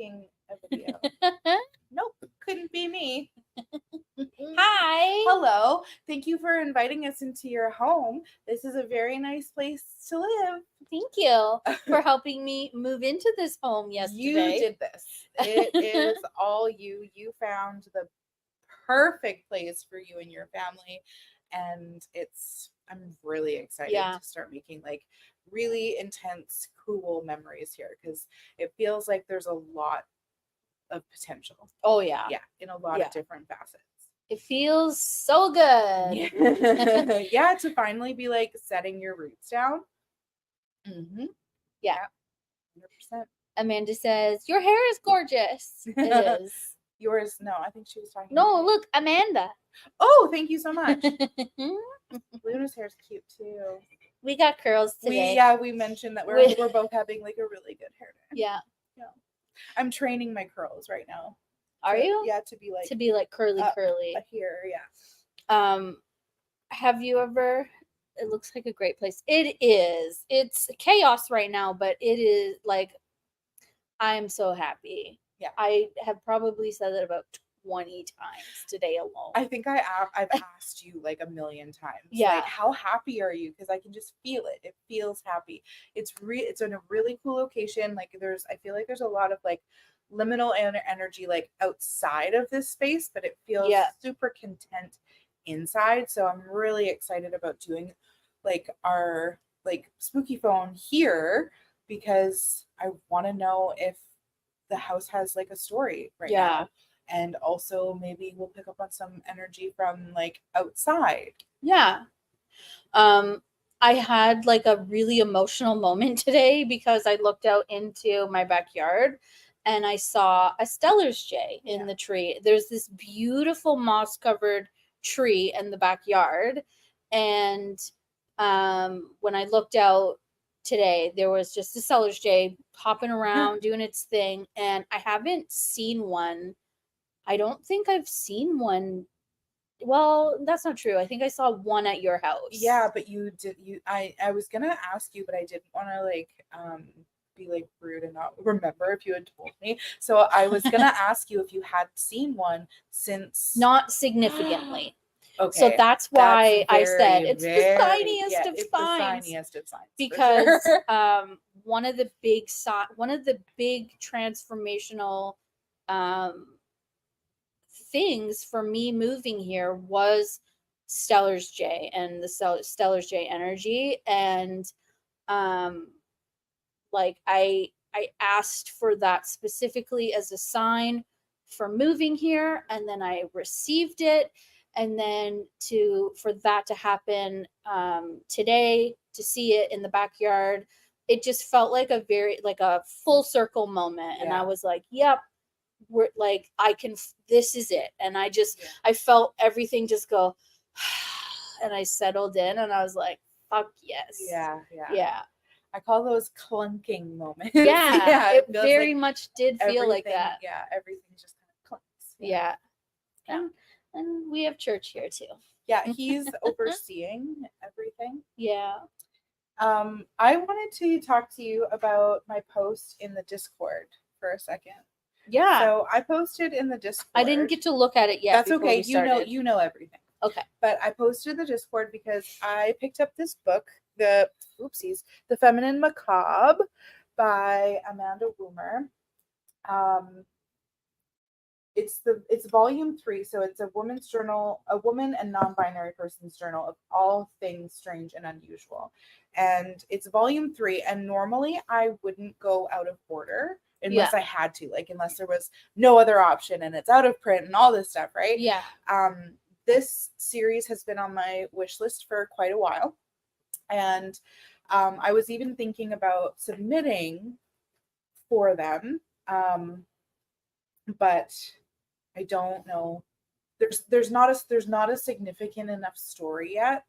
making a video. Nope, couldn't be me. Hi. Hello. Thank you for inviting us into your home. This is a very nice place to live. Thank you for helping me move into this home yesterday. You did this. It is all you. You found the perfect place for you and your family. And I'm really excited to start making like really intense, cool memories here because it feels like there's a lot of potential. Oh, yeah. Yeah, in a lot of different facets. It feels so good. Yeah, to finally be like setting your roots down. Mm-hmm. Yeah. 100%. Amanda says, your hair is gorgeous. It is. Yours, no, I think she was talking No, look, Amanda. Oh, thank you so much. Luna's hair is cute too. We got curls today. We mentioned that we're both having like a really good hair day. Yeah. I'm training my curls right now. Are you? Yeah, to be like curly. Here, yeah. Have you ever? It looks like a great place. It is. It's chaos right now, but it is like I'm so happy. Yeah. I have probably said it about 20 times today alone. I think I've asked you like a million times. Yeah. Like, how happy are you? Because I can just feel it. It feels happy. It's in a really cool location. Like I feel like there's a lot of like liminal energy like outside of this space, but it feels super content inside. So I'm really excited about doing like our like spooky phone here because I want to know if the house has like a story right now. And also maybe we'll pick up on some energy from like outside. Yeah. I had like a really emotional moment today because I looked out into my backyard and I saw a Stellar's jay in the tree. There's this beautiful moss-covered tree in the backyard. And when I looked out today, there was just a Stellar's jay hopping around, doing its thing. And I haven't seen one. I don't think I've seen one. Well, that's not true. I think I saw one at your house. Yeah, but I was gonna ask you, but I didn't want to like be like rude and not remember if you had told me. So I was gonna ask you if you had seen one since not significantly. Okay. So that's why I said it's the tiniest of signs. The tiniest of signs. Because one of the big transformational things for me moving here was Stellar's jay and the Stellar's jay energy. And like I asked for that specifically as a sign for moving here, and then I received it. And then for that to happen today, to see it in the backyard, it just felt like a full circle moment. And I was like, yep, we're like, this is it. And I felt everything just go, and I settled in and I was like, fuck yes. Yeah. I call those clunking moments. Yeah, it very much did feel like that. Yeah, everything just kind of clunks. Yeah. And we have church here too. Yeah, he's overseeing everything. Yeah. I wanted to talk to you about my post in the Discord for a second. Yeah. So I posted in the Discord. I didn't get to look at it yet. That's okay. You know everything. Okay. But I posted the Discord because I picked up this book, The Feminine Macabre by Amanda Woomer. It's volume 3, so it's a woman's journal, a woman and non-binary person's journal of all things strange and unusual. And it's volume 3, and normally I wouldn't go out of order unless I had to, like unless there was no other option and it's out of print and all this stuff, right? Yeah. This series has been on my wish list for quite a while. And I was even thinking about submitting for them. But I don't know. There's not a significant enough story yet.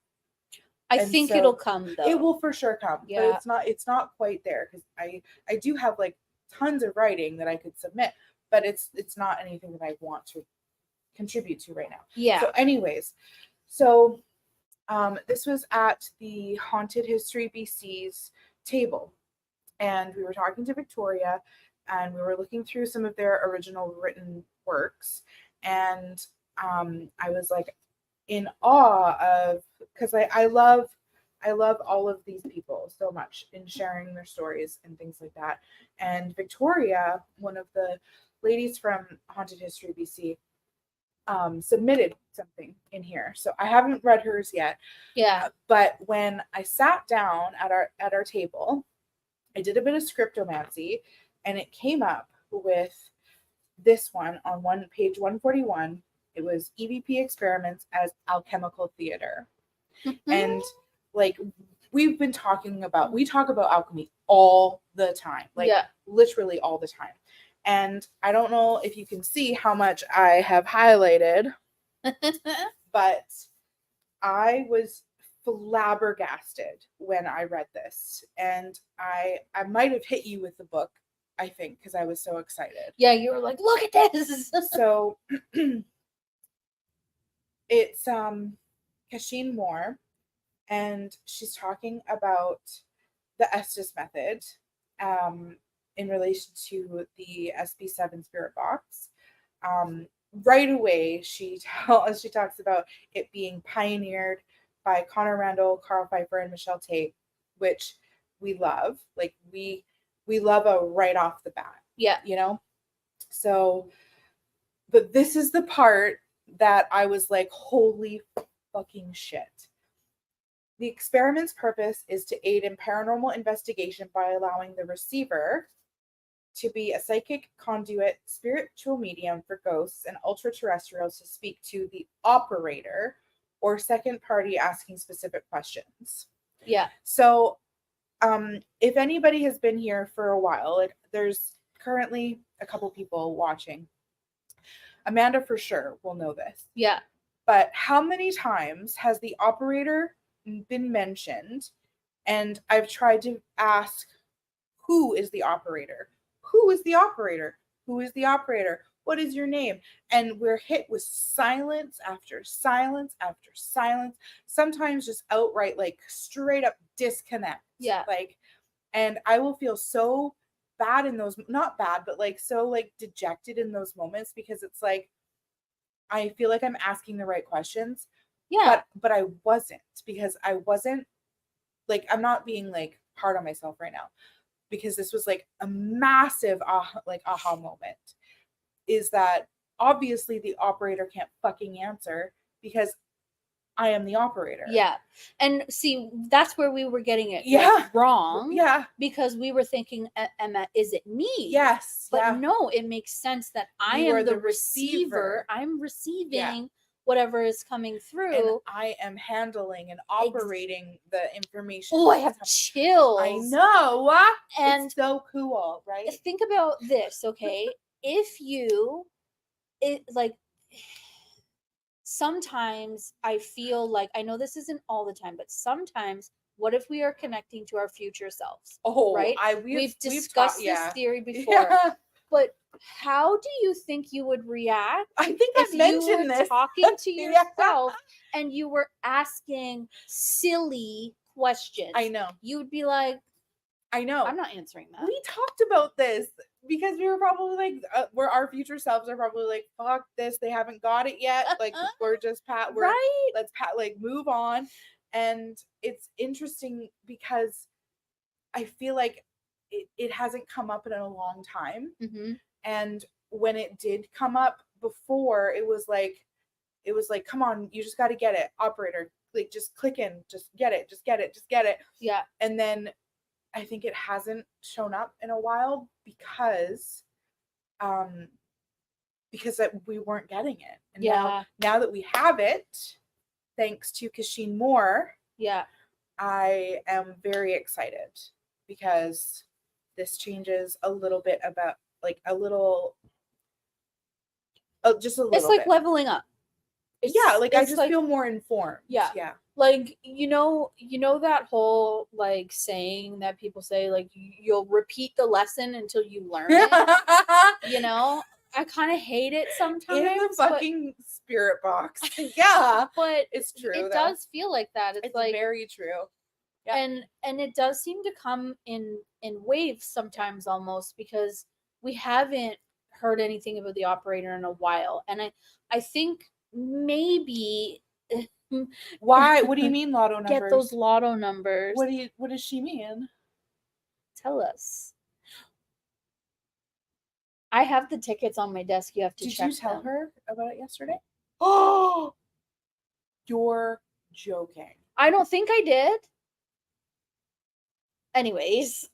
I think it'll come though. It will for sure come. Yeah. But it's not quite there because I do have like tons of writing that I could submit, but it's not anything that I want to contribute to right now. Yeah. So anyways, this was at the Haunted History BC's table, and we were talking to Victoria, and we were looking through some of their original written works, and I was like in awe of, because I love all of these people so much in sharing their stories and things like that. And Victoria, one of the ladies from Haunted History BC, submitted something in here. So I haven't read hers yet. Yeah. But when I sat down at our table, I did a bit of scriptomancy, and it came up with this one on page 141. It was EVP experiments as alchemical theater. And like we talk about alchemy all the time, like literally all the time. And I don't know if you can see how much I have highlighted, but I was flabbergasted when I read this, and I might have hit you with the book, I think, because I was so excited. Yeah, you were like, look at this. So it's Kasheen Moore, and she's talking about the Estes Method in relation to the SB7 spirit box. Right away, she talks about it being pioneered by Connor Randall, Carl Pfeiffer, and Michelle Tate, which we love. Like we love a right off the bat. Yeah. You know? So, but this is the part that I was like, holy fucking shit. The experiment's purpose is to aid in paranormal investigation by allowing the receiver to be a psychic conduit, spiritual medium for ghosts and ultra-terrestrials to speak to the operator or second party asking specific questions. Yeah. So if anybody has been here for a while, like there's currently a couple people watching. Amanda for sure will know this. Yeah. But how many times has the operator been mentioned? And I've tried to ask, who is the operator? Who is the operator? Who is the operator? What is your name? And we're hit with silence after silence after silence. Sometimes just outright, like straight up disconnect. Yeah. Like, and I will feel so bad in those, not bad, but like so like dejected in those moments, because it's like, I feel like I'm asking the right questions. Yeah. But I wasn't, because I wasn't like, I'm not being like hard on myself right now, because this was like a massive aha moment, is that obviously the operator can't fucking answer because I am the operator. Yeah. And see, that's where we were getting it wrong. Yeah. Because we were thinking, Emma, is it me? Yes. But no, it makes sense that I am the receiver. I'm receiving whatever is coming through. And I am handling and operating the information. Oh, I have chills. I know. And it's so cool, right? Think about this, okay? Sometimes I feel like, I know this isn't all the time, but sometimes, what if we are connecting to our future selves? Oh, right? We've discussed this theory before. Yeah. But how do you think you would react? I think I've mentioned this. Talking to yourself and you were asking silly questions. I know. You would be like, I know. I'm not answering that. We talked about this because we were probably like, where our future selves are probably like, fuck this, they haven't got it yet. Like, we're just let's like move on. And it's interesting because I feel like it hasn't come up in a long time. Mm-hmm. And when it did come up before, it was like, come on, you just got to get it, operator. Like, just click in, just get it. Yeah. And then I think it hasn't shown up in a while because we weren't getting it. And now that we have it, thanks to Kasheen Moore, I am very excited, because this changes a little bit about like just a little. It's like bit. Leveling up. I just feel more informed. Yeah. Like, you know that whole like saying that people say, like, you'll repeat the lesson until you learn it. You know, I kind of hate it sometimes. In the fucking spirit box. Yeah. But it's true. It does feel like that. It's like very true. Yeah. And it does seem to come in waves sometimes, almost, because we haven't heard anything about the operator in a while, and I think maybe Why? What do you mean lotto numbers? get those lotto numbers. What does she mean? Tell us. I have the tickets on my desk. You have to Did check you tell them. her about it yesterday? Oh, you're joking. I don't think I did. Anyways,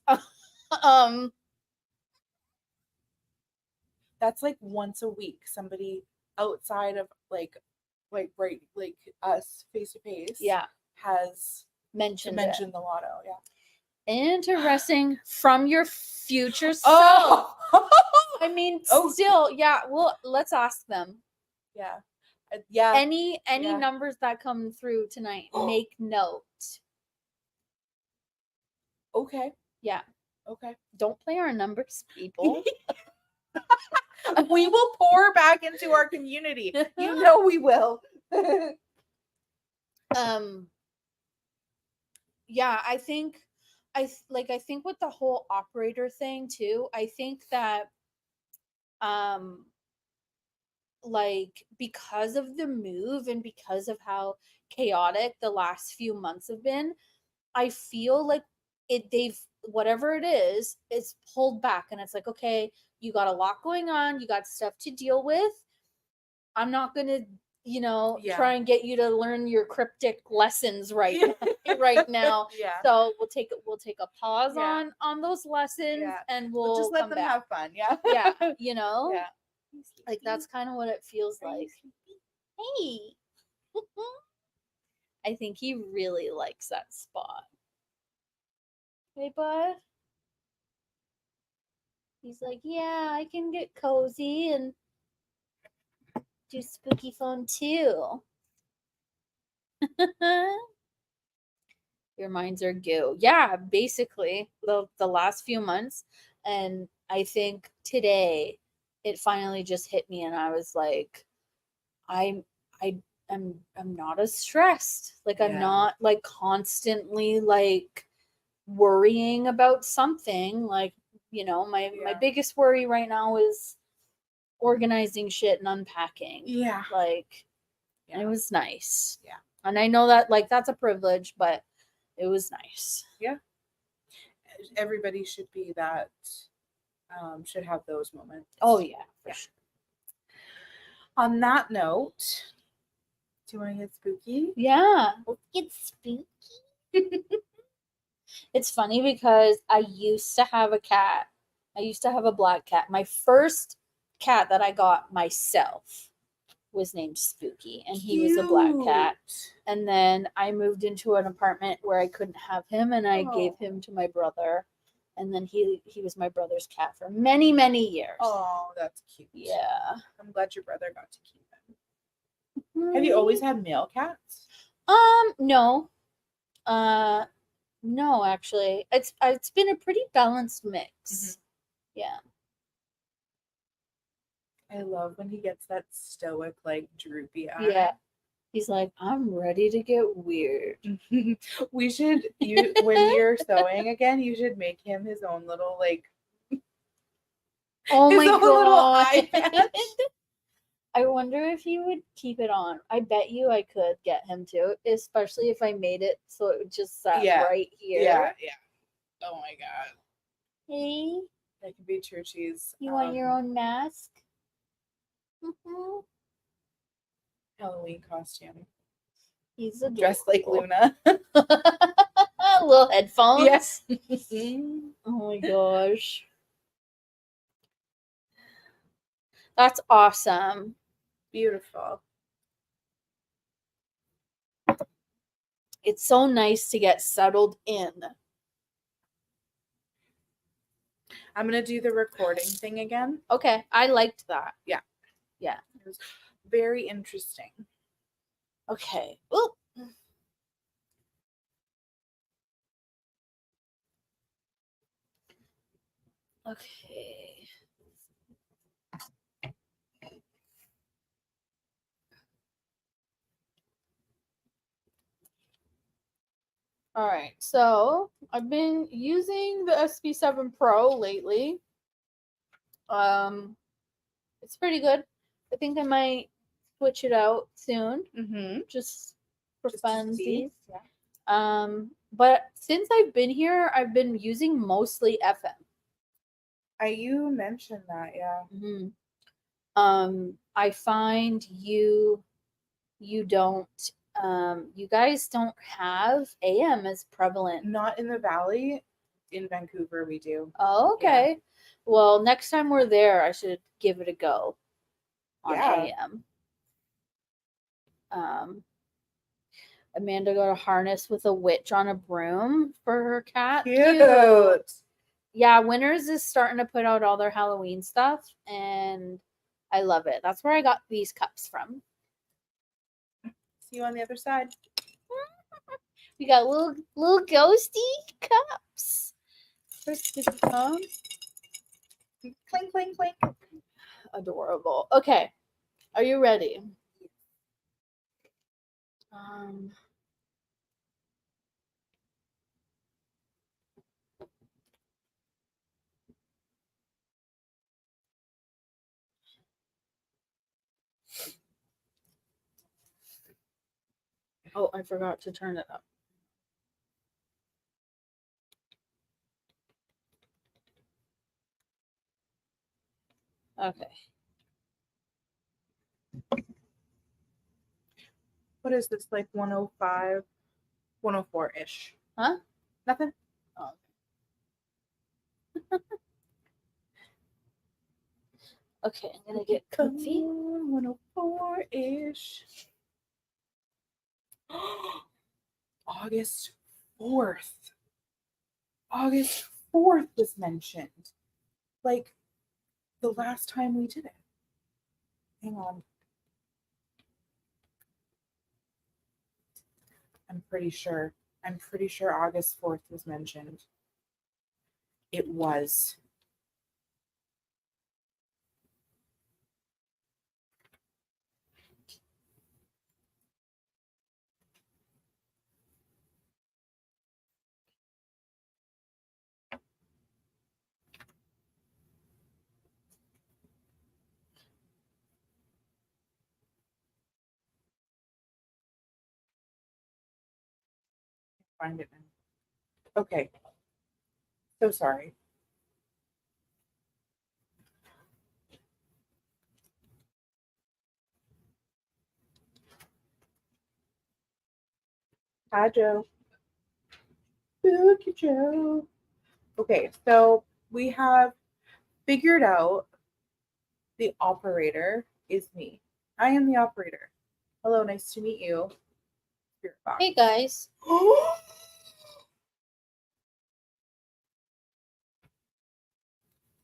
That's like once a week somebody outside of like right like us face to face yeah, has mentioned mentioned the lotto. Yeah. Interesting from your future self. Oh, I mean, Oh. still, yeah. Well, let's ask them. yeah. Yeah. Any Yeah. numbers that come through tonight, make note. Okay. Yeah. Okay. Don't play our numbers, people. We will pour back into our community. You know we will. Yeah, I think I think with the whole operator thing too, I think that like because of the move and because of how chaotic the last few months have been, I feel like they've whatever it is pulled back, and it's like, okay, you got a lot going on, you got stuff to deal with. I'm not gonna, Yeah. try and get you to learn your cryptic lessons right now. Yeah. So we'll take a pause Yeah. on those lessons, Yeah. and we'll just let come them back. have fun. Yeah. Yeah, Yeah. like that's kind of what it feels like. Hey, I think he really likes that spot. Hey, bud. He's like, yeah, I can get cozy and do spooky phone too. Your minds are goo. Yeah, basically the last few months, and I think today it finally just hit me, and I was like, I'm I I'm not as stressed. Like I'm Yeah. not like constantly like worrying about something. Like, my Yeah. biggest worry right now is organizing shit and unpacking. Yeah. Like, Yeah. it was nice. Yeah. And I know that like that's a privilege, but it was nice. Yeah. Everybody should be that. Should have those moments. Oh yeah, for sure. On that note, do you want to get spooky? Yeah, let's get spooky. It's funny because I used to have a cat. I used to have a black cat. My first cat that I got myself was named Spooky, and he was a black cat. And then I moved into an apartment where I couldn't have him, and I gave him to my brother. And then he was my brother's cat for many, many years. Oh, that's cute. Yeah. I'm glad your brother got to keep him. Have you always had male cats? No. No, actually. It's been a pretty balanced mix. Mhm. Yeah. I love when he gets that stoic, like droopy eye. Yeah. He's like, I'm ready to get weird. We should when you're sewing again, you should make him his own little like Oh his my own little god. eye patch. I wonder if he would keep it on. I bet you I could get him to, especially if I made it so it would just sat right here. Yeah. Oh my god. Hey, That could be true cheese. you want your own mask? Halloween costume. He's a Dressed like Luna. Little headphones. Yes. Oh my gosh. That's awesome. Beautiful. It's so nice to get settled in. I'm gonna do the recording thing again. Okay, I liked that. Yeah. Yeah. It was very interesting. Okay. Oop. Okay. All right. So I've been using the SP7 Pro lately. It's pretty good. I think I might switch it out soon, Mm-hmm. just for Just to see. funsies. Yeah. But since I've been here, I've been using mostly FM. You mentioned that, yeah. Mm-hmm. I find you don't you guys don't have AM as prevalent. Not in the valley. In Vancouver, we do. Oh, okay. Well, next time we're there, I should give it a go on Yeah. AM. Amanda got a harness with a witch on a broom for her cat. Cute. Yeah, Winners is starting to put out all their Halloween stuff, and I love it. That's where I got these cups from. See you on the other side. We got little ghosty cups. Clink, Clink, clink. adorable. Okay, are you ready? Um, oh, I forgot to turn it up. Okay. What is this, like 105, 104-ish? Huh? Nothing? Oh. Okay, I'm gonna get comfy. 104-ish. August 4th. August 4th was mentioned. Like the last time we did it. Hang on. I'm pretty sure August 4th was mentioned. It was. Find it now. Okay. So sorry. Hi, Joe. Spooky Joe. Okay, so we have figured out the operator is me. I am the operator. Hello, nice to meet you. Spirit box. Hey guys.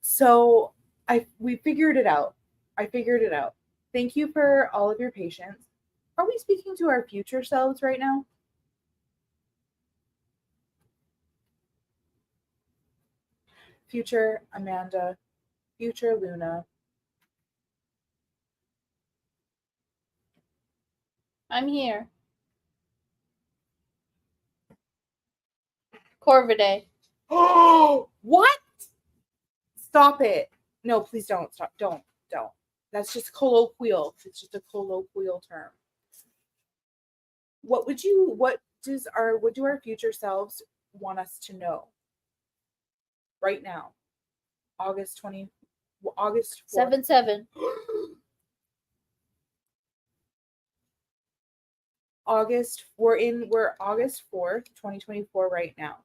So we figured it out. I figured it out. Thank you for all of your patience. Are we speaking to our future selves right now? Future Amanda, future Luna. I'm here. Corvidae. Oh, what? Stop it. No, please don't. Stop. Don't. That's just colloquial. It's just a colloquial term. What do our future selves want us to know right now? August 4th. 7-7. We're August 4th, 2024 right now.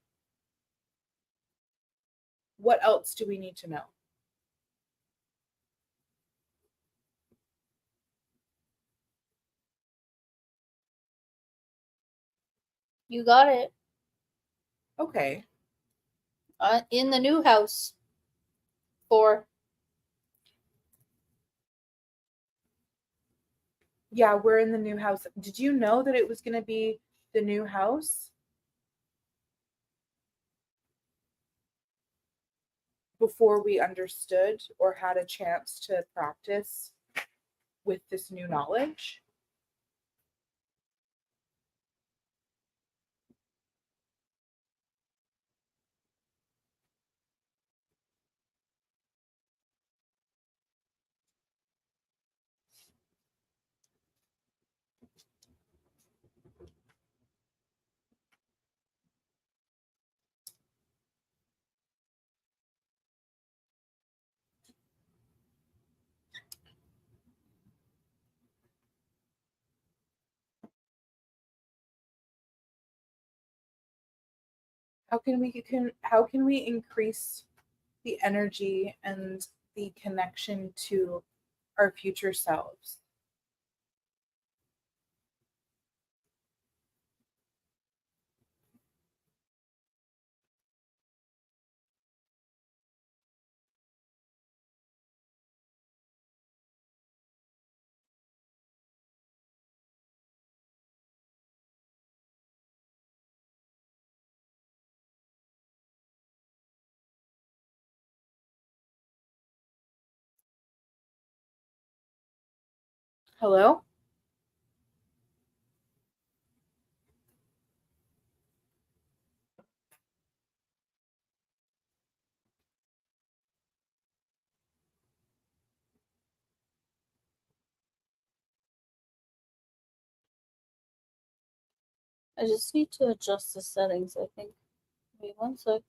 What else do we need to know? You got it. Okay. In the new house. 4. Yeah, we're in the new house. Did you know that it was going to be the new house before we understood or had a chance to practice with this new knowledge? how can we increase the energy and the connection to our future selves? Hello? I just need to adjust the settings, I think. Wait one sec.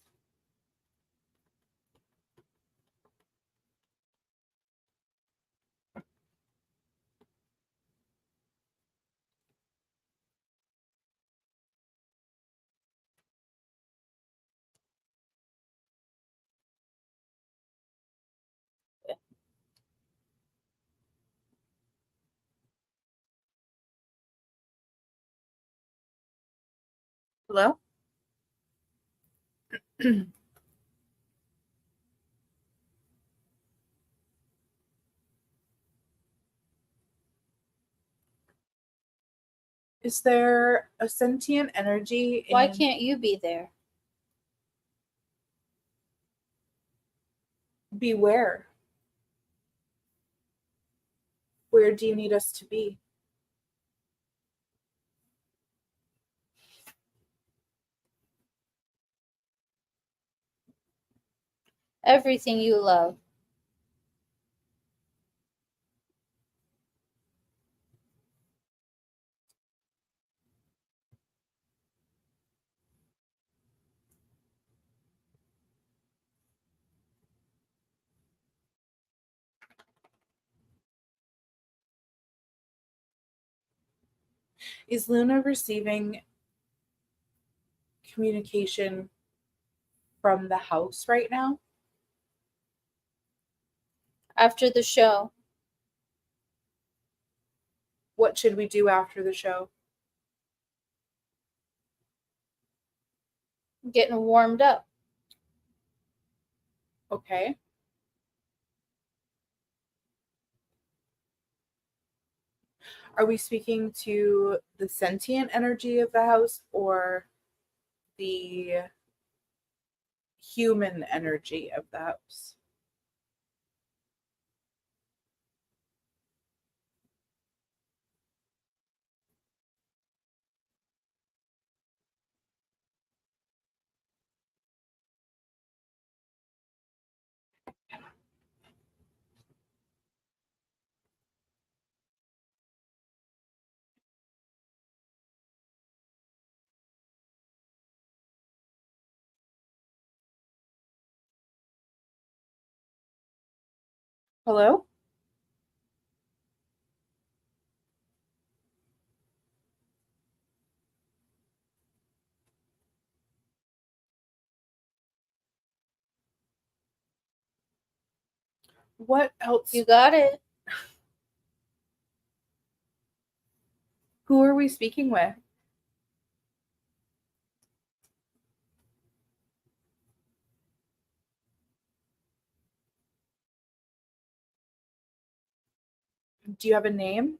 Hello? Is there a sentient energy in Why can't you be there? beware? Where do you need us to be? Everything you love. Is Luna receiving communication from the house right now? After the show, What should we do after the show? getting warmed up. Okay. Are we speaking to the sentient energy of the house or the human energy of the house? Hello? What else? You got it. Who are we speaking with? Do you have a name?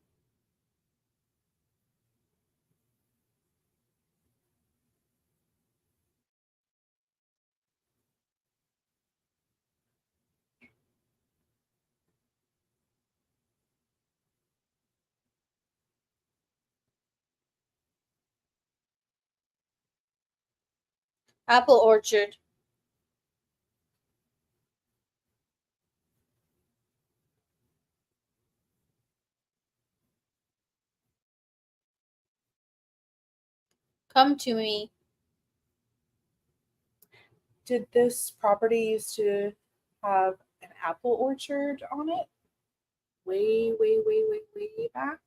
Apple orchard. Come to me. Did this property used to have an apple orchard on it? Way, way, way, way, way back?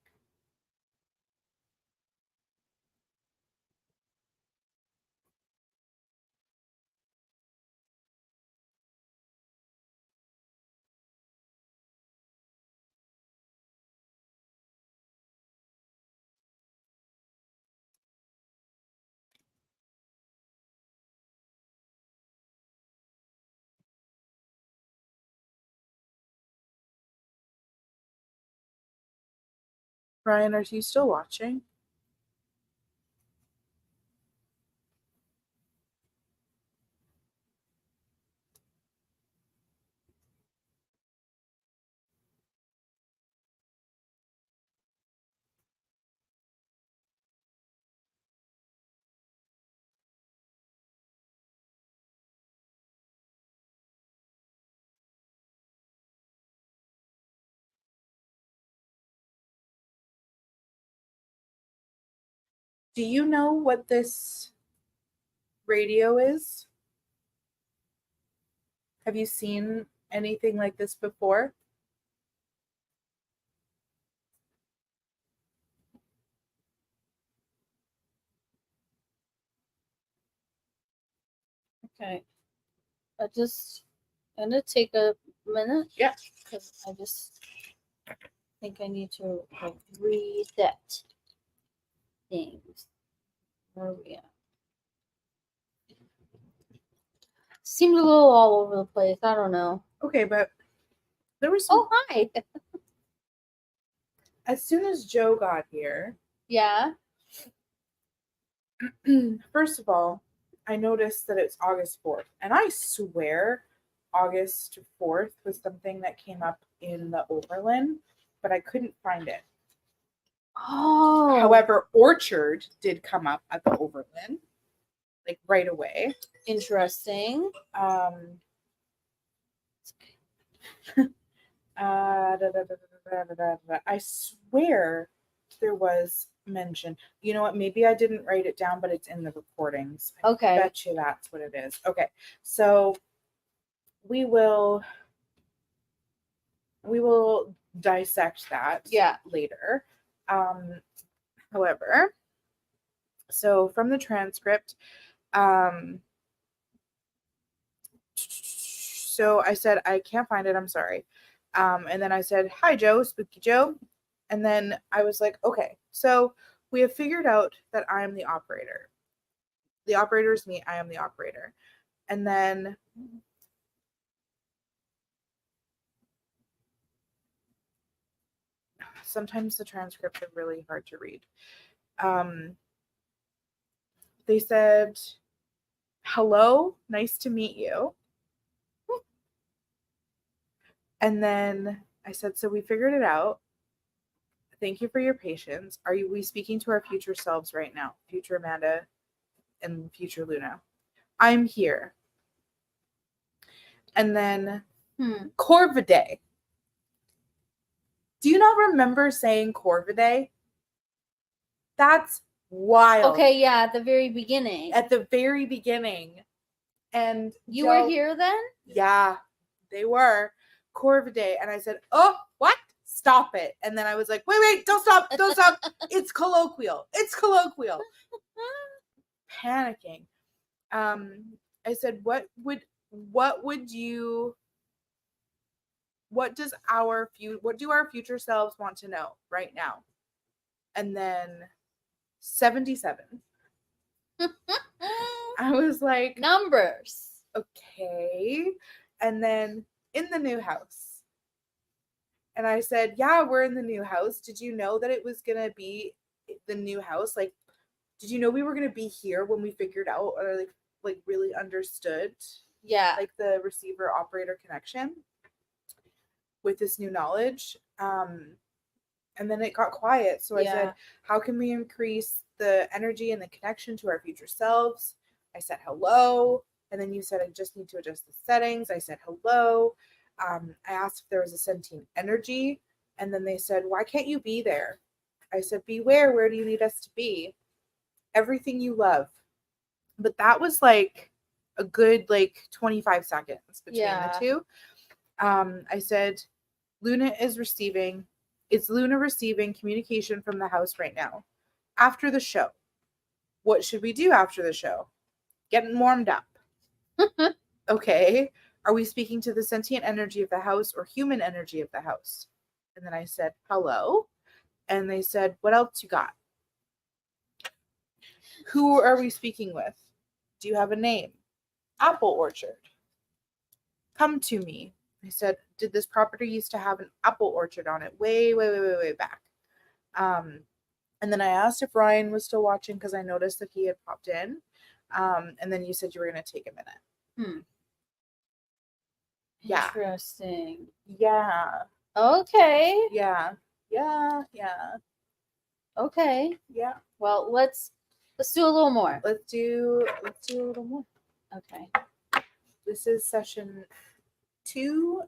Ryan, are you still watching? Do you know what this radio is? Have you seen anything like this before? Okay. I'm gonna take a minute. Yeah. Because I just think I need to like read that things. Where are we at? Seemed a little all over the place. I don't know. Okay, but there was some, Oh, hi. as soon as Joe got here, Yeah. first of all, I noticed that it's August 4th. And I swear August 4th was something that came up in the Overland, but I couldn't find it. Oh. However, Orchard did come up at the Overland, like right away. Interesting. I swear there was mention. You know what? Maybe I didn't write it down, but it's in the recordings. I Okay. bet you that's what it is. Okay, so we will dissect that later. However, so from the transcript, so I said, I can't find it, I'm sorry. And then I said, hi, Joe, Spooky Joe. And then I was like, okay, so we have figured out that I am the operator. The operator is me, I am the operator. And then sometimes the transcripts are really hard to read. They said, hello, nice to meet you. And then I said, so we figured it out. Thank you for your patience. Are we speaking to our future selves right now? Future Amanda and future Luna. I'm here. And then Corvidae. Do you not remember saying Corvidae? That's wild. Okay, yeah, at the very beginning. At the very beginning. And you were here then? Yeah, they were. Corvidae. And I said, oh, what? Stop it. And then I was like, wait, don't stop. It's colloquial. Panicking. I said, what do our future selves want to know right now? And then 77. I was like, numbers. Okay. And then in the new house. And I said, yeah, we're in the new house. Did you know that it was going to be the new house? Like, did you know we were going to be here when we figured out or like really understood? Yeah. Like the receiver operator connection with this new knowledge. And then it got quiet. So I said, how can we increase the energy and the connection to our future selves? I said, hello. And then you said, I just need to adjust the settings. I said, hello. I asked if there was a sentient energy. And then they said, why can't you be there? I said, beware. Where do you need us to be? Everything you love. But that was like a good 25 seconds between the two. I said, is Luna receiving communication from the house right now? After the show. What should we do after the show? Getting warmed up. Okay. Are we speaking to the sentient energy of the house or human energy of the house? And then I said, hello. And they said, what else you got? Who are we speaking with? Do you have a name? Apple Orchard. Come to me. I said, did this property used to have an apple orchard on it? Way back. And then I asked if Ryan was still watching because I noticed that he had popped in. And then you said you were going to take a minute. Yeah. Interesting. Yeah. Okay. Yeah. Yeah. Yeah. Okay. Yeah. Well, let's do a little more. Let's do a little more. Okay. This is session 2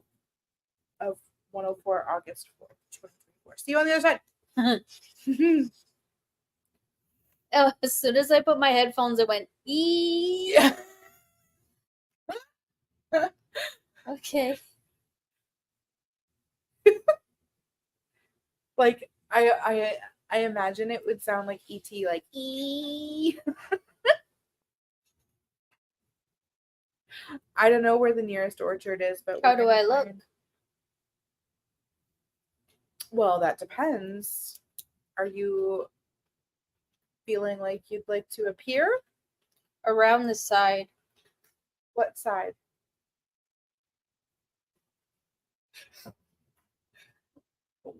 of 104 August 4th, 2024. See you on the other side. Oh, as soon as I put my headphones, it went ee. Yeah. Okay. Like I imagine it would sound like ET, like E. I don't know where the nearest orchard is, but How do I look? Well, that depends. Are you feeling like you'd like to appear? Around the side. What side?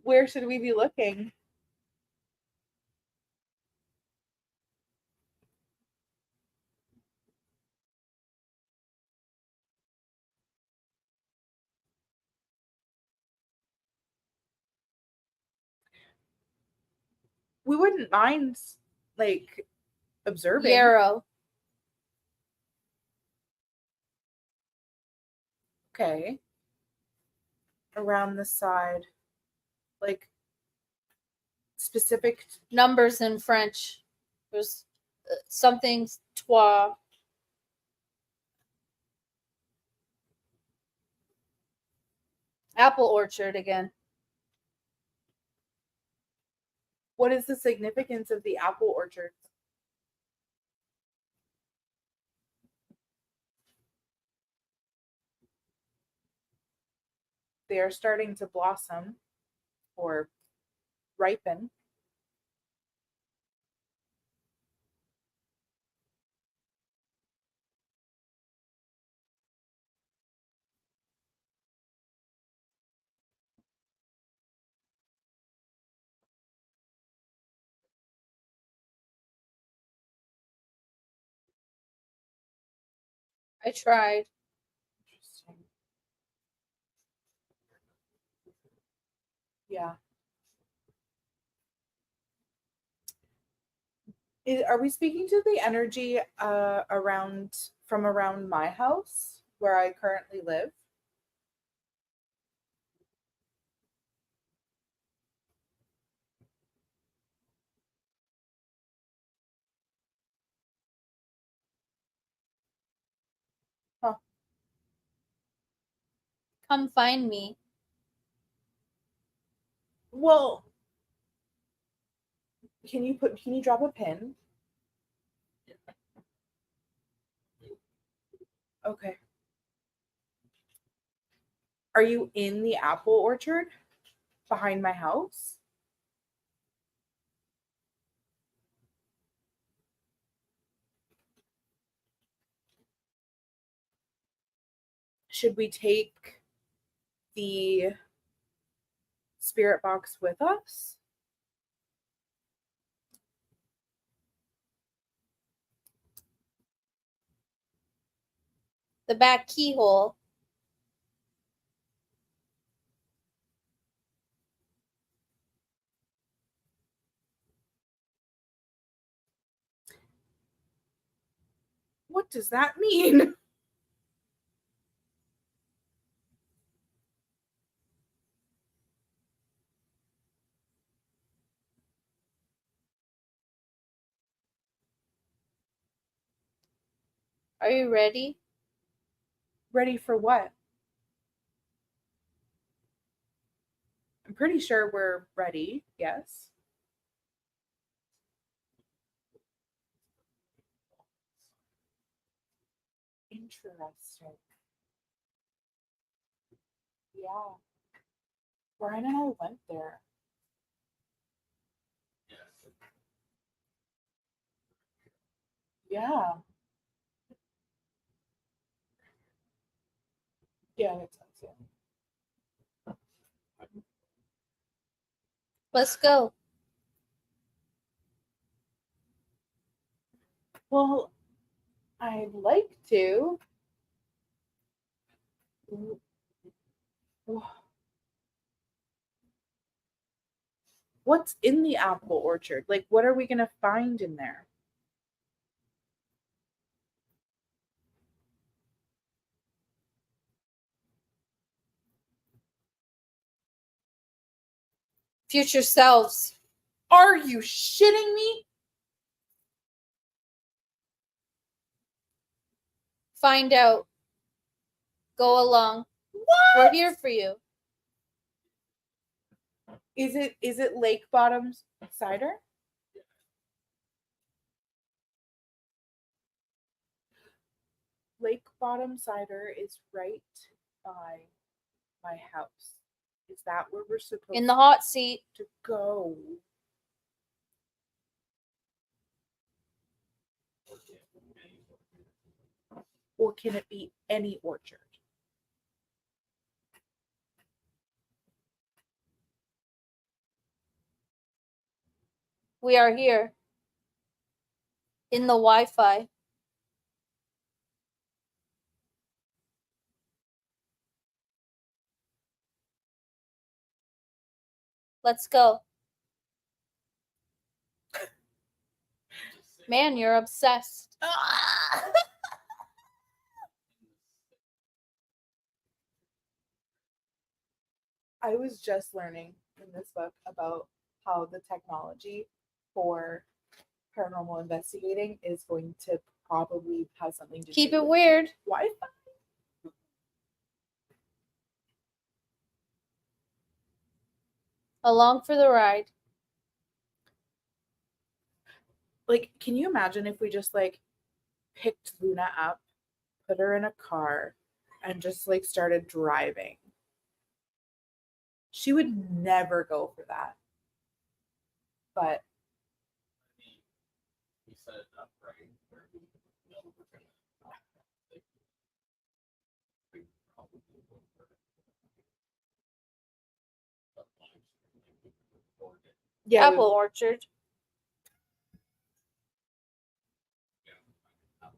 Where should we be looking? We wouldn't mind, like, observing. Yarrow. Okay. Around the side. Like, specific. Numbers in French. There's something trois. Apple orchard again. What is the significance of the apple orchards? They are starting to blossom or ripen. I tried. Interesting. Yeah. Are we speaking to the energy around my house where I currently live? Huh. Come find me. Well, can you drop a pin? Okay. Are you in the apple orchard behind my house? Should we take the spirit box with us? The back keyhole. What does that mean? Are you ready? Ready for what? I'm pretty sure we're ready. Yes. Interesting. Yeah. Brian and I went there. Yeah. Yeah, makes sense. Yeah. Let's go. Well, I'd like to. What's in the apple orchard? Like, what are we going to find in there? Future selves. Are you shitting me? Find out. Go along. What? We're here for you. Is it Lake Bottom's cider? Lake Bottom cider is right by my house. Is that where we're supposed In the hot seat. to go? Or can it be any orchard? We are here. In the Wi-Fi. Let's go. Man, you're obsessed. I was just learning in this book about how the technology for paranormal investigating is going to probably have something to Keep do it with weird. Wi-Fi. Along for the ride. Like, can you imagine if we just like picked Luna up, put her in a car, and just like started driving? She would never go for that. But We set it up right where we know we're gonna we probably will for it. But live streaming, we can record it. yeah, Apple orchard. Yeah, I mean,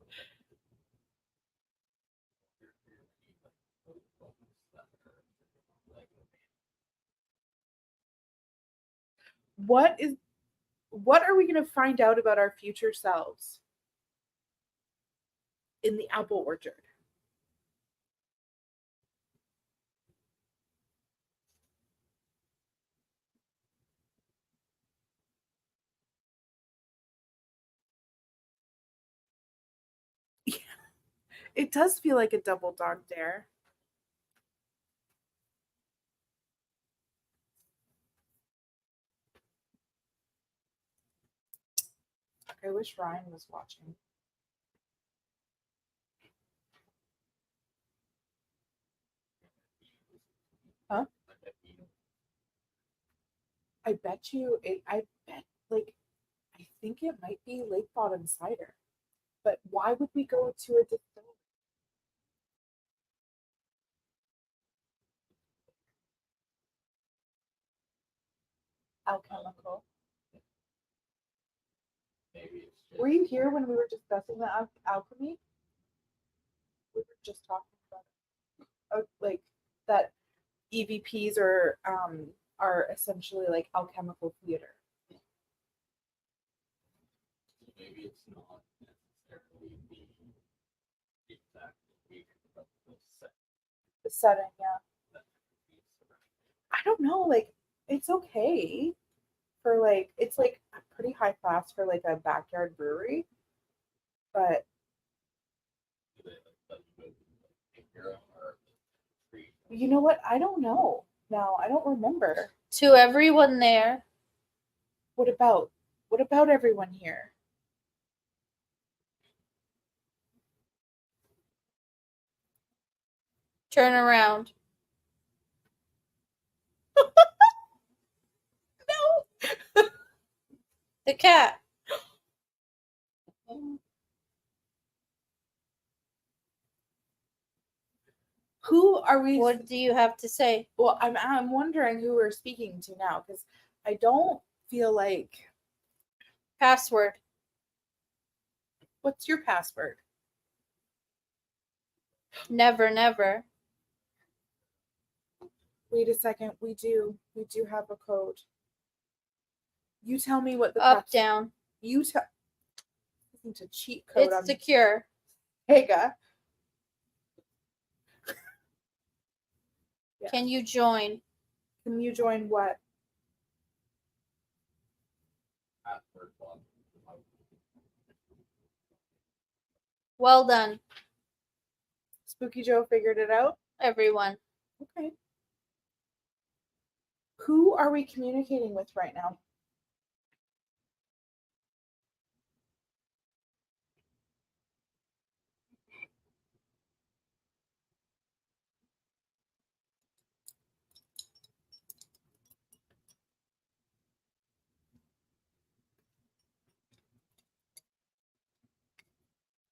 what are we going to find out about our future selves in the apple orchard? Yeah, it does feel like a double dog dare. I wish Ryan was watching. Huh? I bet you it. I bet, like, I think it might be Lake Bottom cider. But why would we go to a distillery? Alchemical. maybe it's just Were you here when we were discussing the alchemy? We were just talking about it. Like that EVPs are essentially like alchemical theater. maybe it's not necessarily the exact location, but the set The setting, yeah. that is surrounding. I don't know, like it's okay for like it's like pretty high class for like a backyard brewery, but Do they like let you go to like take care of or the tree? you know what? I don't know. Now I don't remember. To everyone there. What about everyone here? Turn around. No. The cat. Who are we? What do you have to say? Well, I'm wondering who we're speaking to now because I don't feel like Password. What's your password? Never, never. Wait a second. We do have a code. You tell me what the Up, down. You tell. It's a cheat code. It's secure. Pega. Yeah. Can you join? Can you join what? Password block. Well done, Spooky Joe figured it out. everyone. Okay. Who are we communicating with right now?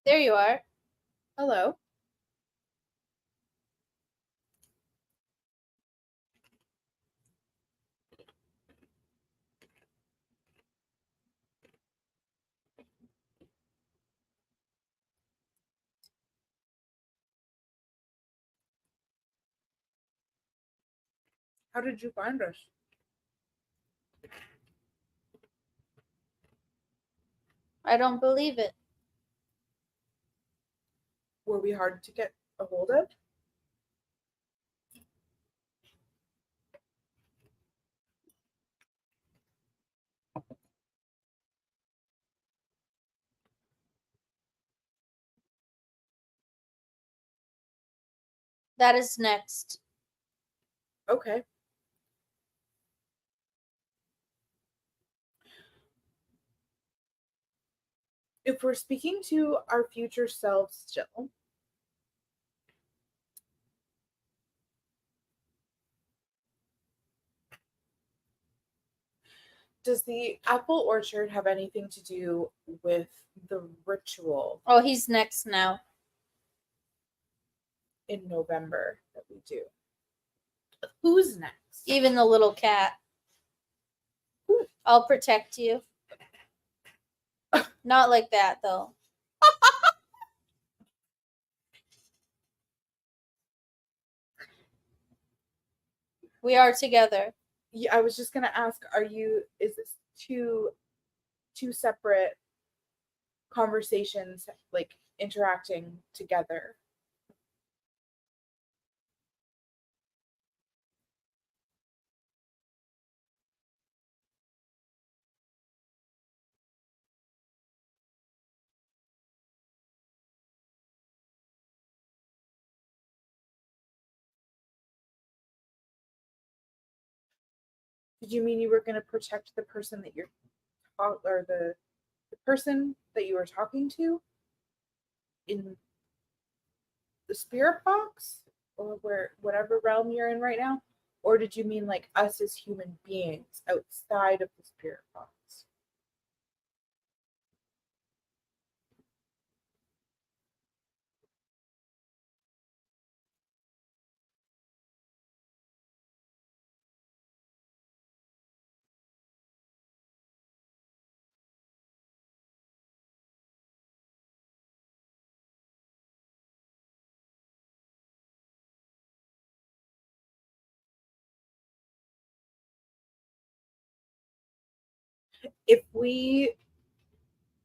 There you are. Hello. How did you find us? I don't believe it. Were we hard to get a hold of? That is next. Okay. If we're speaking to our future selves still, does the apple orchard have anything to do with the ritual Oh, he's next now. in November that we do? Who's next? Even the little cat. I'll protect you. Not like that, though. We are together. Yeah, I was just gonna ask, is this two separate conversations like interacting together? Did you mean you were gonna protect the person that you're or the person that you were talking to in the spirit box or whatever realm you're in right now? Or did you mean like us as human beings outside of the spirit box?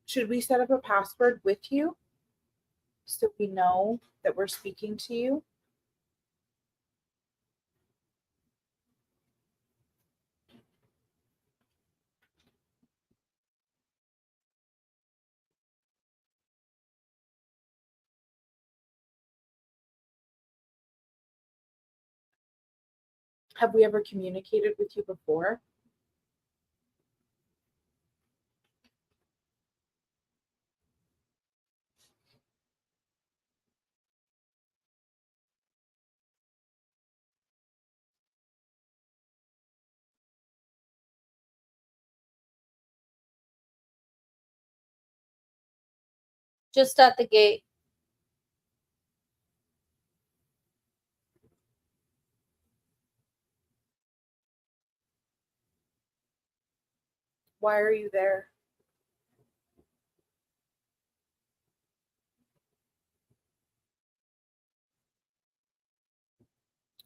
Should we set up a password with you so we know that we're speaking to you? Have we ever communicated with you before? Just at the gate. Why are you there?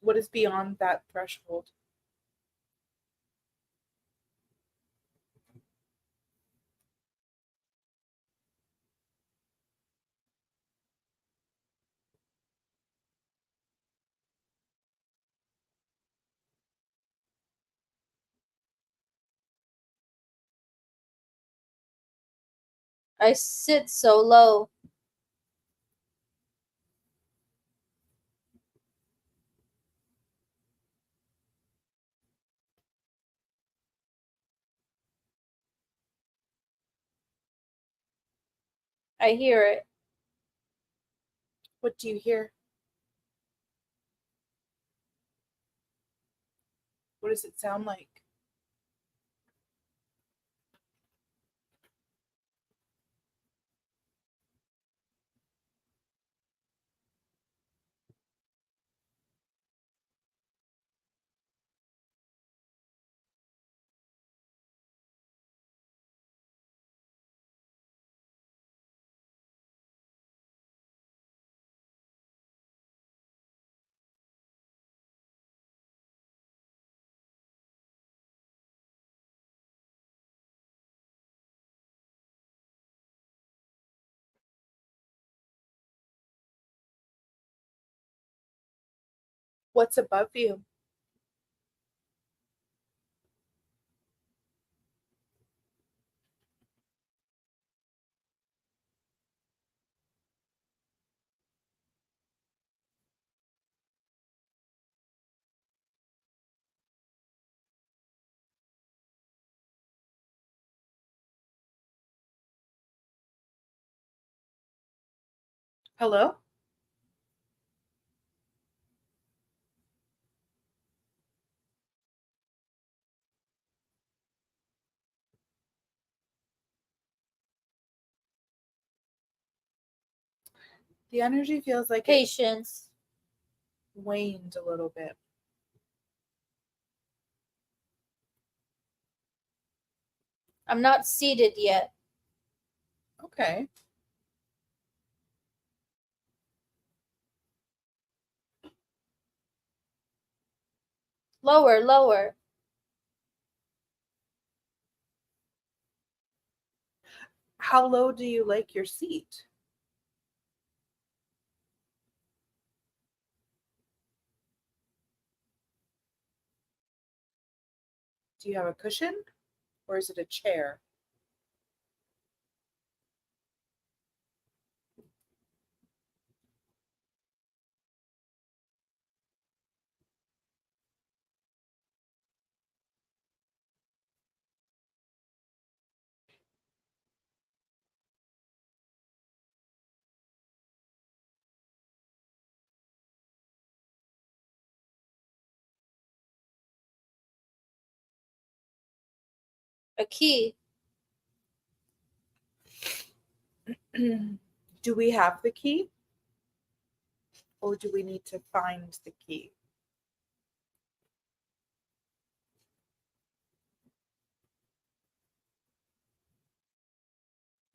What is beyond that threshold? I sit so low. I hear it. What do you hear? What does it sound like? What's above you? Hello? The energy feels like it Patience. waned a little bit. I'm not seated yet. Okay. Lower, lower. How low do you like your seat? Do you have a cushion or is it a chair? A key. Do we have the key? Or do we need to find the key?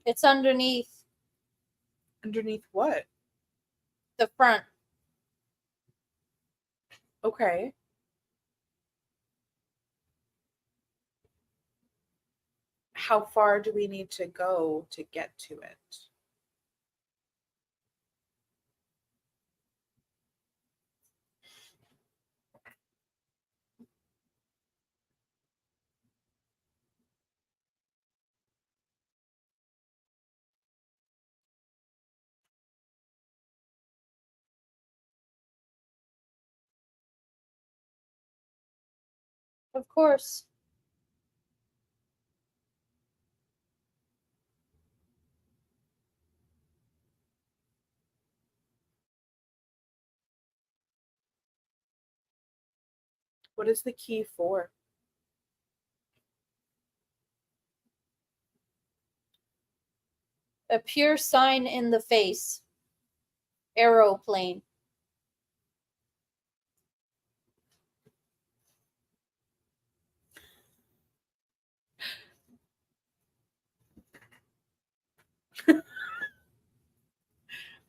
It's underneath Underneath what? the front. Okay. How far do we need to go to get to it? Of course. What is the key for? A pure sign in the face. Aeroplane.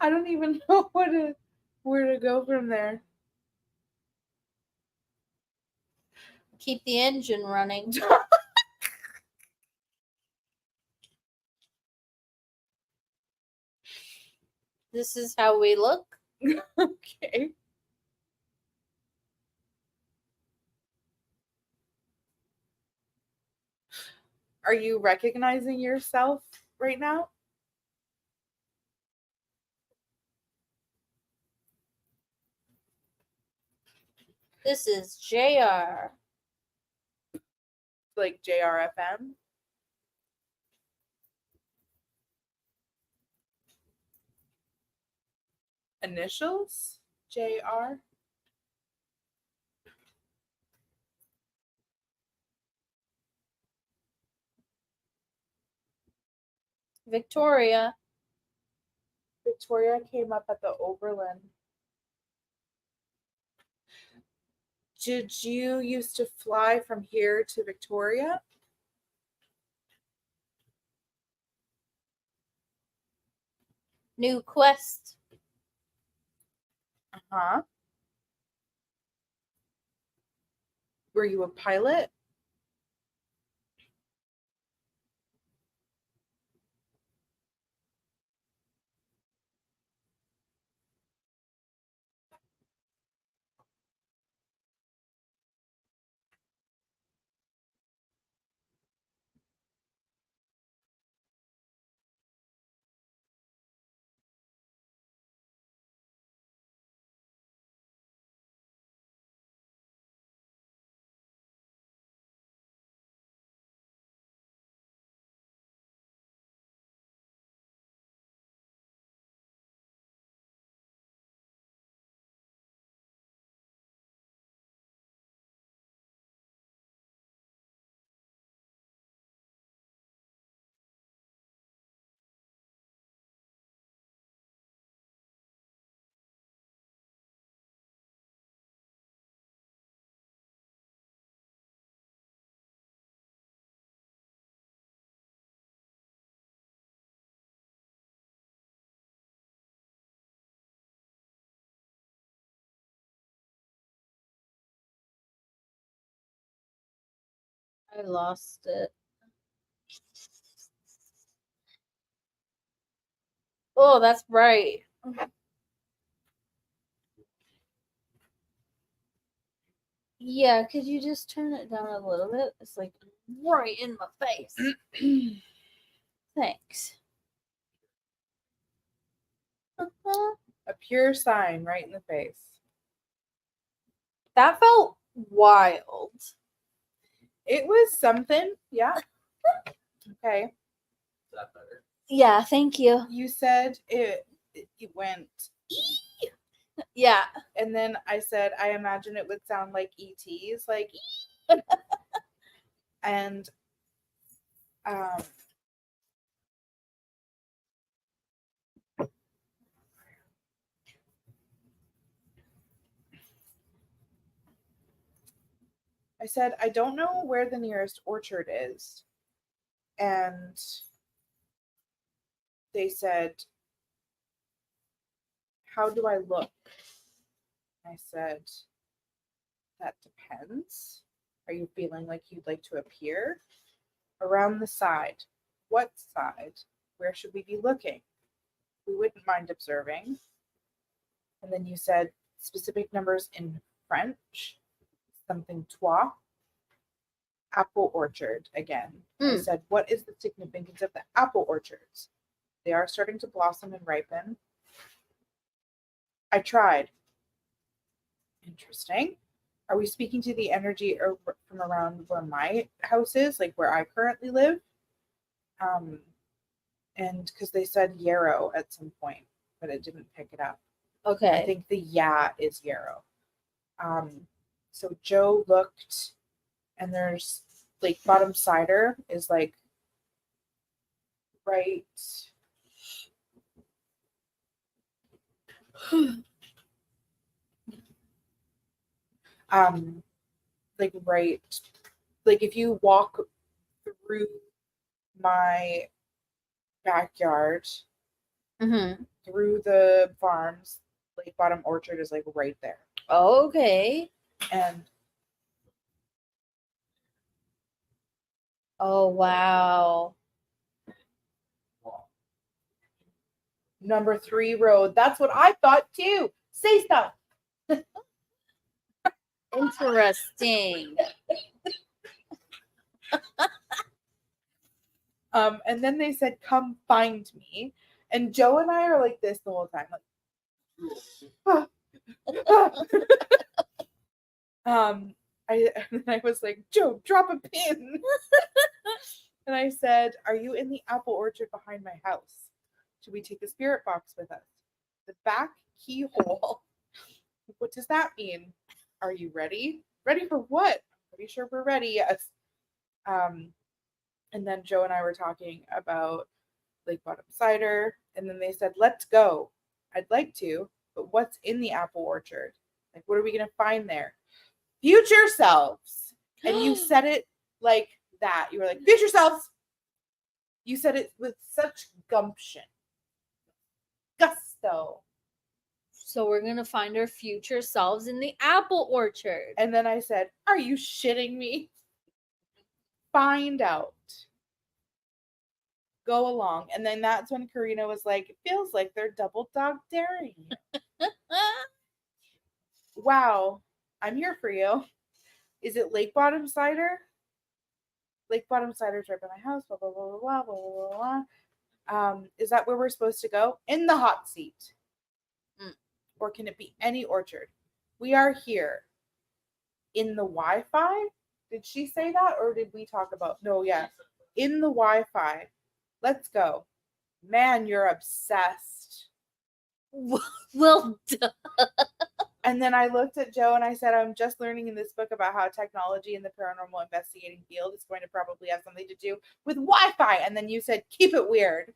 I don't even know where to go from there. Keep the engine running. This is how we look. Okay. Are you recognizing yourself right now? This is JR. Like JRFM? Initials? JR? Victoria. Victoria came up at the Oberlin. Did you used to fly from here to Victoria? New quest. Uh-huh. Were you a pilot? I lost it. Oh, that's bright. Yeah, could you just turn it down a little bit? It's like right in my face. Thanks. A pure sign right in the face. That felt wild. It was something. Yeah. Okay. Is that better? Yeah, thank you. You said it went Yeah. and then I said I imagine it would sound like ETs, like and I said I don't know where the nearest orchard is. And they said, how do I look? I said, that depends. Are you feeling like you'd like to appear? Around the side. What side? Where should we be looking? We wouldn't mind observing. And then you said specific numbers in French, something trois. Apple orchard again. I said, what is the significance of the apple orchards? They are starting to blossom and ripen. I tried. Interesting. Are we speaking to the energy from around where my house is, like where I currently live? And because they said yarrow at some point, but it didn't pick it up. Okay. I think the is yarrow. So Joe looked, and there's like bottom cider is like right. Like right, like if you walk through my backyard through the farms, Lake Bottom Orchard is like right there. Okay. And Oh, wow. Number 3 road. That's what I thought too. Say stuff. Interesting. And then they said, "Come find me." And Joe and I are like this the whole time, like, I was like, "Joe, drop a pin." And I said, "Are you in the apple orchard behind my house? Should we take the spirit box with us? The back keyhole. What does that mean? Are you ready? Ready for what? I'm pretty sure we're ready. Yes." And then Joe and I were talking about Lake Bottom cider, and then they said, "Let's go." I'd like to, but what's in the apple orchard? Like, what are we gonna find there? Future selves. And you said it like that. You were like, "Future selves." You said it with such gumption, gusto. So we're going to find our future selves in the apple orchard. And then I said, "Are you shitting me? Find out. Go along." And then that's when Karina was like, "It feels like they're double dog daring you." Wow, I'm here for you. Is it Lake Bottom cider? Lake Bottom cider's right by my house. Blah blah blah blah blah blah blah blah. Is that where we're supposed to go? In the hot seat. Or can it be any orchard? We are here. In the Wi-Fi? Did she say that, or did we talk about? No, yeah. In the Wi-Fi. Let's go. Man, you're obsessed. Well, duh. And then I looked at Joe and I said, "I'm just learning in this book about how technology in the paranormal investigating field is going to probably have something to do with Wi-Fi." And then you said, "Keep it weird."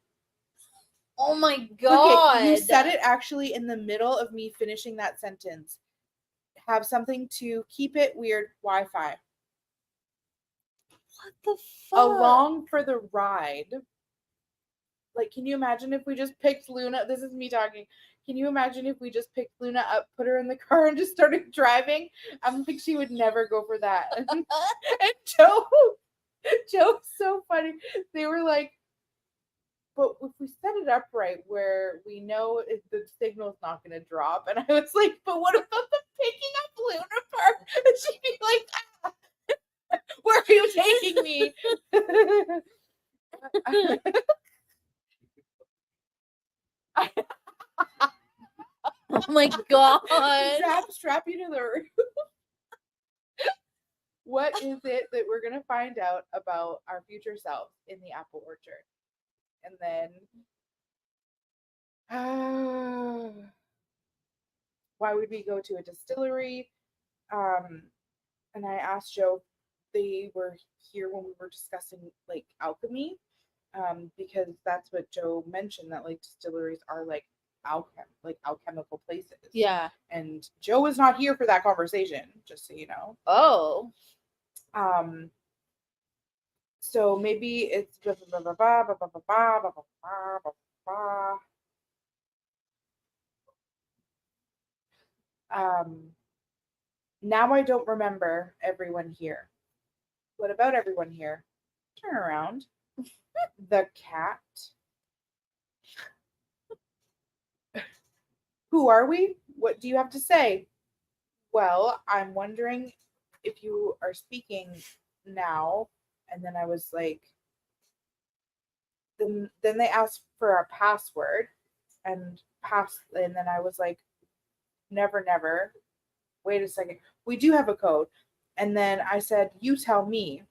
Oh my Look God. it, you said it actually in the middle of me finishing that sentence. Have something to keep it weird Wi-Fi. What the fuck? Along for the ride. Like, can you imagine if we just picked Luna? This is me talking. Can you imagine if we just picked Luna up, put her in the car, and just started driving? I don't think she would never go for that. And Joe's so funny. They were like, "But if we set it up right where we know the signal's not going to drop." And I was like, "But what about the picking up Luna part?" And she'd be like, "Ah, where are you taking me?" Oh my God. Strap you to the roof. What is it that we're going to find out about our future selves in the apple orchard? And then why would we go to a distillery? And I asked Joe, they were here when we were discussing like alchemy, because that's what Joe mentioned, that like distilleries are like alchemical places. Yeah. And Joe was not here for that conversation, just so you know. Oh. So maybe it's now I don't remember everyone here. What about everyone here? Turn around. The cat. Who are we? What do you have to say? Well, I'm wondering if you are speaking now. And then I was like, then they asked for our password and then I was like, never, never. Wait a second. We do have a code. And then I said, "You tell me."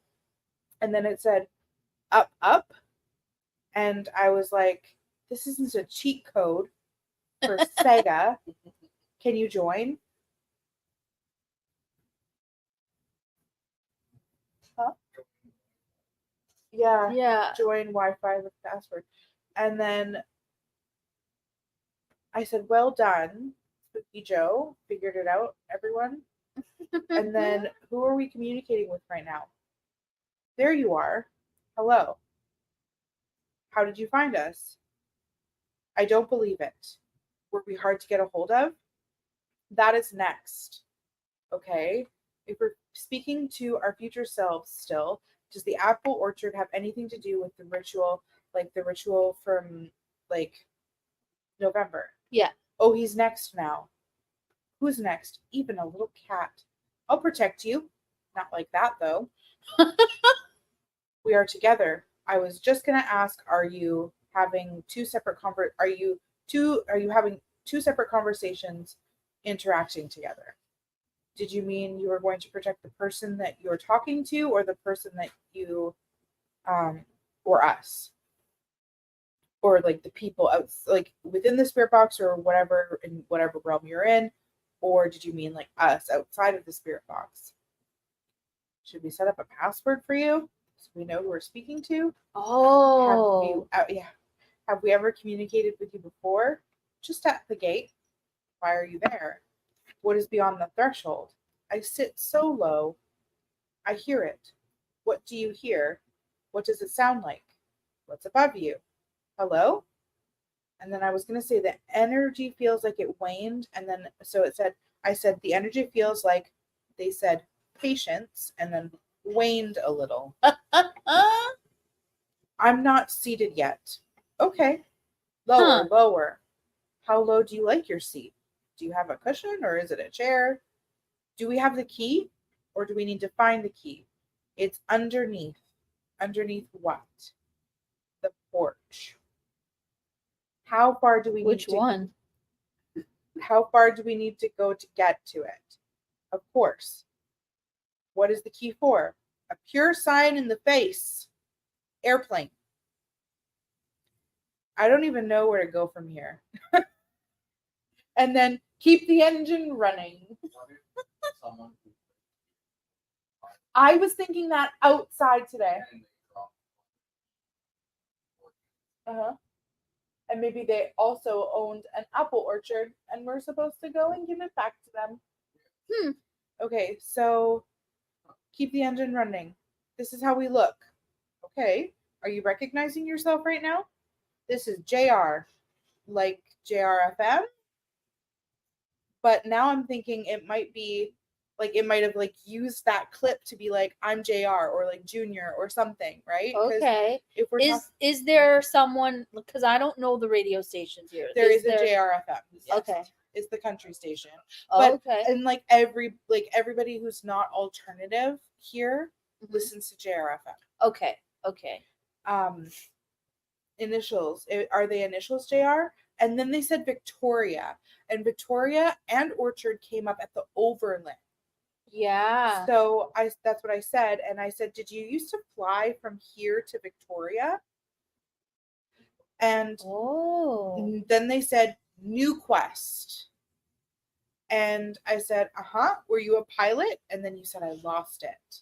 And then it said, "Up, up." And I was like, "This isn't a cheat code for Sega. Can you join?" Huh? Yeah. Yeah. Join Wi-Fi with password. And then I said, "Well done, Spooky Joe. Figured it out, everyone." And then, "Who are we communicating with right now?" "There you are. Hello. How did you find us?" "I don't believe it. Were we hard to get a hold of?" That is next. Okay. If we're speaking to our future selves still, Does the apple orchard have anything to do with the ritual, like the ritual from like November? Yeah. Oh, he's next now. Who's next? Even a little cat. I'll protect you. Not like that though. We are together. I was just gonna ask, are you having having two separate conversations interacting together? Did you mean you were going to protect the person that you're talking to, or the person that you or us? Or like the people out, like within the spirit box, or whatever, in whatever realm you're in? Or did you mean like us outside of the spirit box? Should we set up a password for you so we know who we're speaking to? Oh. Have we ever communicated with you before? Just at the gate. Why are you there? What is beyond the threshold? I sit so low. I hear it. What do you hear? What does it sound like? What's above you? Hello? And then I was going to say the energy feels like it waned. And then, so it said, I said, the energy feels like, they said, patience, and then waned a little. I'm not seated yet. Okay. Lower, lower. How low do you like your seat? Do you have a cushion, or is it a chair? Do we have the key, or do we need to find the key? It's underneath. Underneath what? The porch. How far do we Which need to one? How far do we need to go to get to it? Of course. What is the key for? A pure sign in the face. Airplane. I don't even know where to go from here. And then keep the engine running. Someone who I was thinking that outside today. and they drop Uh-huh. And maybe they also owned an apple orchard and we're supposed to go and give it back to them. Okay, so keep the engine running. This is how we look. Okay, are you recognizing yourself right now? This is JR, like JRFM. But now I'm thinking it might be like, it might have like used that clip to be like, I'm JR, or like Junior or something, right? 'Cause Okay. if we're Is there someone, because I don't know the radio stations here. there is a JRFM. Yes. Okay. It's the country station. But Okay. and like everybody who's not alternative here Mhm. listens to JRFM. Okay. Okay. Initials, are they initials JR? And then they said Victoria, and Victoria and Orchard came up at the Overland. Yeah. So that's what I said, and I said, did you used to fly from here to Victoria? And Oh. then they said New Quest. And I said, were you a pilot? And then you said, I lost it.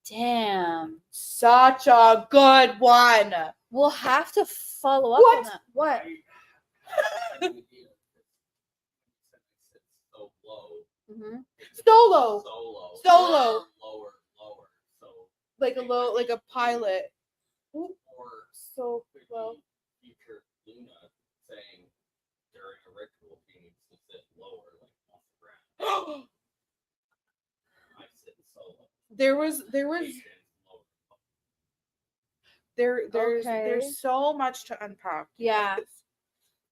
Damn. Such a good one. We'll have to follow up What? on that. What? I sit so low. Mm-hmm. Solo. Solo. Solo. Lower, lower. So Like a low, like a pilot. or So could well. be future Luna saying during a ritual he needs to sit lower, like off the ground. I sit solo. There's Patience, lower. Okay. there's so much to unpack. Yeah.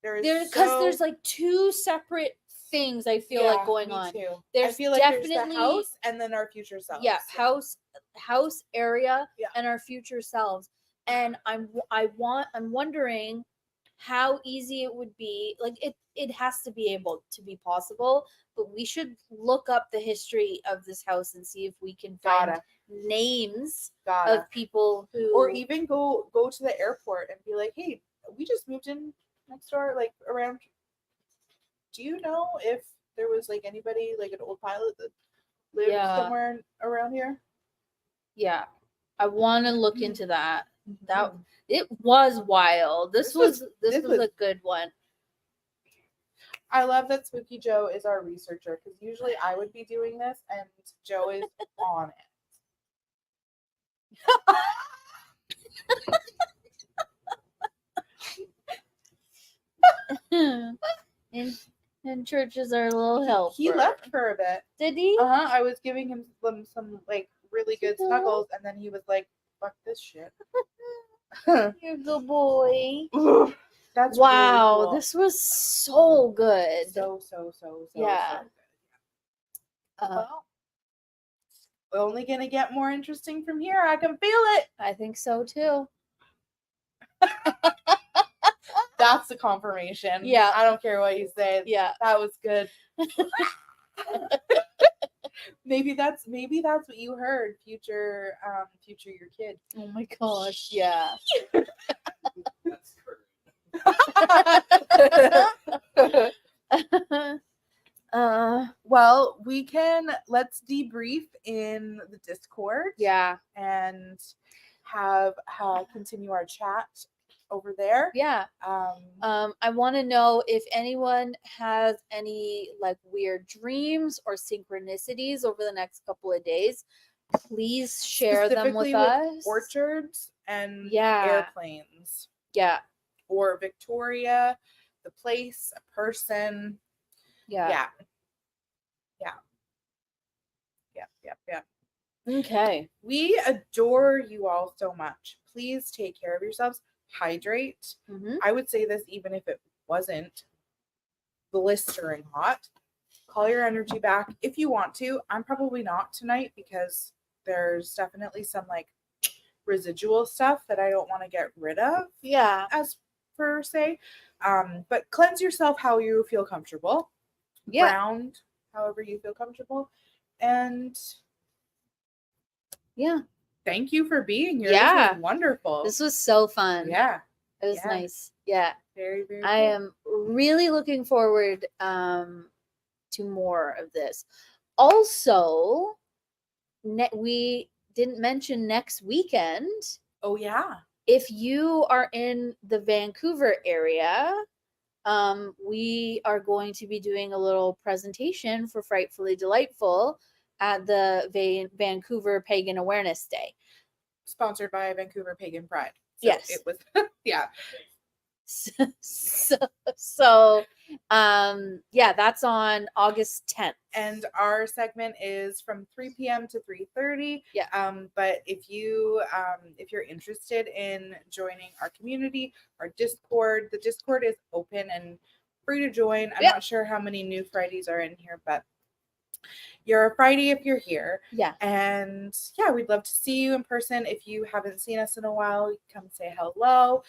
There's Because there's like two separate things I feel like going me on. Too. There's I feel like there's the definitely- house and then our future selves. Yeah, house area Yeah. and our future selves. And I'm wondering how easy it would be. Like it has to be able to be possible, but we should look up the history of this house and see if we can find Gotta. names Gotta. of people who, Or even go to the airport and be like, hey, we just moved in next door, like around. Do you know if there was like anybody, like an old pilot that lived somewhere around here? Yeah. I want to look into that. That Mhm. it was wild. This was a good one. I love that Spooky Joe is our researcher, because usually I would be doing this and Joe is on it. And church is our little helper. He left for a bit. Did he? I was giving him some like really good Mhm. snuggles, and then he was like, "Fuck this shit." You're a good boy. That's Wow, really cool. this was so good. so Yeah. good. Uh, Well, only gonna get more interesting from here. I can feel it. I think so too. That's the confirmation. Yeah. I don't care what you say. Yeah. That was good. maybe that's what you heard, future your kid. Oh my gosh. Yeah. That's correct. Well, let's debrief in the Discord. Yeah. And have continue our chat over there. Yeah. I want to know if anyone has any like weird dreams or synchronicities over the next couple of days. Please share them with specifically us. Orchards and Yeah. airplanes, Yeah. or Victoria, the place, a person. Yeah. Yeah. Okay. We adore you all so much. Please take care of yourselves. Hydrate. Mhm. I would say this even if it wasn't blistering hot. Call your energy back if you want to. I'm probably not tonight because there's definitely some like residual stuff that I don't want to get rid of, Yeah. as per se. But cleanse yourself how you feel comfortable. Yeah. Ground however you feel comfortable. And Yeah. thank you for being here. Yeah. This was wonderful. This was so fun. Yeah. It was Yeah. nice. Yeah. Very, very I cool. am really looking forward to more of this. Also, we didn't mention next weekend. Oh yeah. If you are in the Vancouver area, we are going to be doing a little presentation for Frightfully Delightful at the Vancouver Pagan Awareness Day. Sponsored by Vancouver Pagan Pride. So Yes. it was yeah. So yeah, that's on August 10th. And our segment is from 3 p.m. to 3:30. Yeah. But if you're interested in joining our community, our Discord, the Discord is open and free to join. I'm not sure how many new Frighties are in here, but you're a Frighty if you're here. Yeah. And yeah, we'd love to see you in person. If you haven't seen us in a while, you come say hello.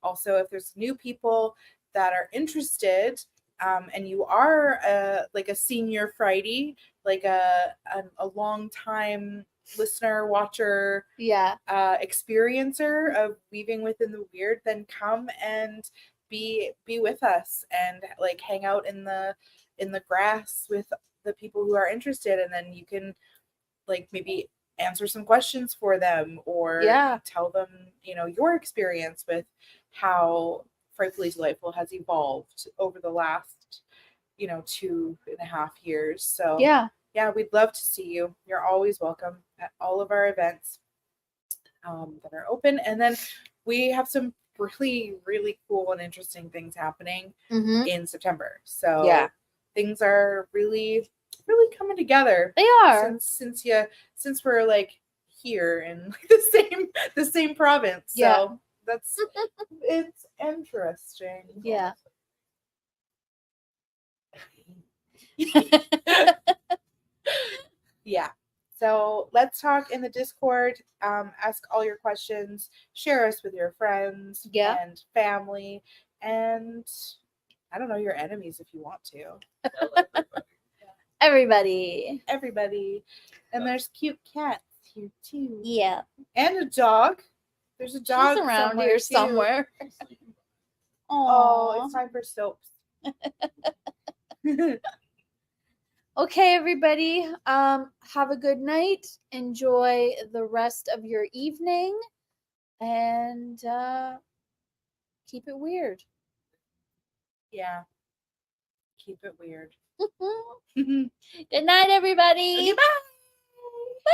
Also, if there's new people that are interested, and you are like a senior Frighty, like a long time listener, watcher, experiencer of weaving within the weird, then come and be with us and like hang out in the grass with the people who are interested, and then you can like maybe answer some questions for them or tell them your experience with how Frightfully Delightful has evolved over the last 2.5 years. So yeah, we'd love to see you. You're always welcome at all of our events that are open. And then we have some really, really cool and interesting things happening in September. So things are really, really coming together. They are. Since we're like here in like the same province. So that's it's interesting. Yeah. Yeah. So let's talk in the Discord. Ask all your questions. Share us with your friends and family, and I don't know, your enemies if you want to. Everybody. And there's cute cats here too. Yeah. And a dog. There's a dog She's around here somewhere. Oh, it's time for soaps. Okay, everybody. Have a good night. Enjoy the rest of your evening. And keep it weird. Yeah. Keep it weird. Good night, everybody. Okay, bye. Bye.